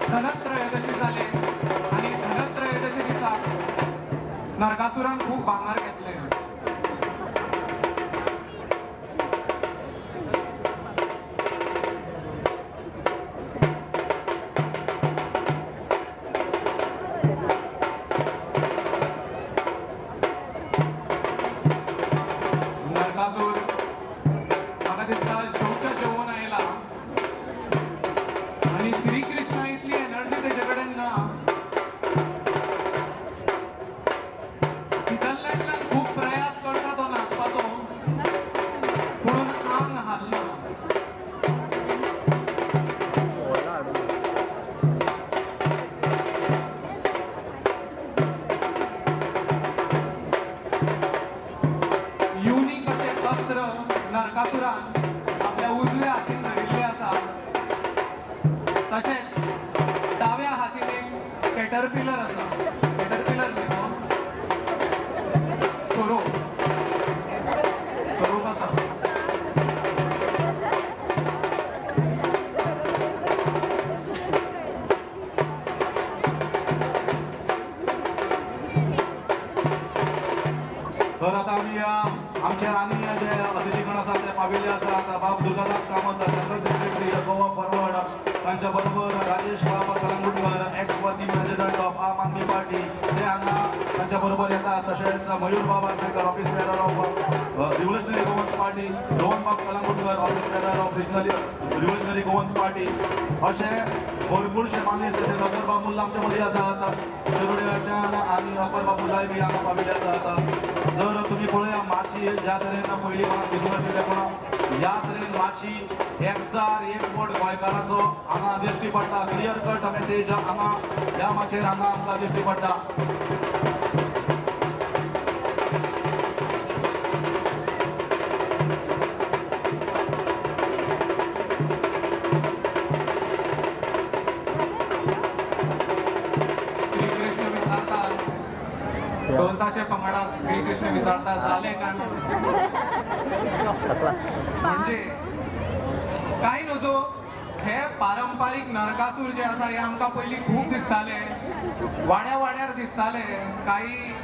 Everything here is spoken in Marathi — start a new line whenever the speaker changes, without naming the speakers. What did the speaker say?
धनत्रयोदशी जाले आणि धनत्रयोदशी दिसा नरकासुरान खूप भांगार घेतले. नरकासूर म्हाका दिसता जेवच्या जेवून आयला आणि श्रीकृष्ण इतली एनर्जी तेजे कडेन ना. भितरल्यातल्यान खूप प्रयास करता तो नाचपाचो पूण आंग हालना. युनिक असे अस्त्र नरकासुरान आपल्या उजव्या हातीन धरिल्ले आसा. तशेंच डाव्या हातीन एक कॅटरपिलर आसा. कॅटरपिलर न्ही तो स्वरूप स्वरूप आसा.
तर आता आम्ही आमचे आणि जे अतिथीगण आसा ते पाविल्ले आसात. बाब Durgadas Kamat general secretary Goa forward, तांच्या बरोबर राजेश बाबा Calangutkar x working president of आम आदमी पार्टी ते हांगा तांच्या बरोबर येतात. तशेंच Mayur Baba Sekar office bearer of revolutionary Goans party, Rohan Bab Kalangutkar office bearer of revolutionary Goans party असे भरपूरशे मानीस तशेंच अकबर बाब मुल्ला आमच्या मदीं आसात. शिरोड्याच्यान आणि अकबर बाब मुल्लाय बी हांगा पाविल्ले आसात. जर तुम्ही पळया माची ज्या तरेन पयलीं म्हाका दिसून आशिल्लें पूण ह्या तरेन माची एकजार एक पट गोंयकाराचो हांगा दिश्टी पडटा. क्लियर कट मेसेज हांगा ह्या माचेर हांगा आमकां दिश्टी पडटा.
श्रीकृष्ण विचारतात दोन ताशे पंगडाक श्रीकृष्ण विचारतात जाले काय म्हणजे काय नजो हे पारंपारीक नरकासूर जे आसा हे आमकां पयलीं खूप दिसताले. वाड्या वाड्यार दिसताले. काही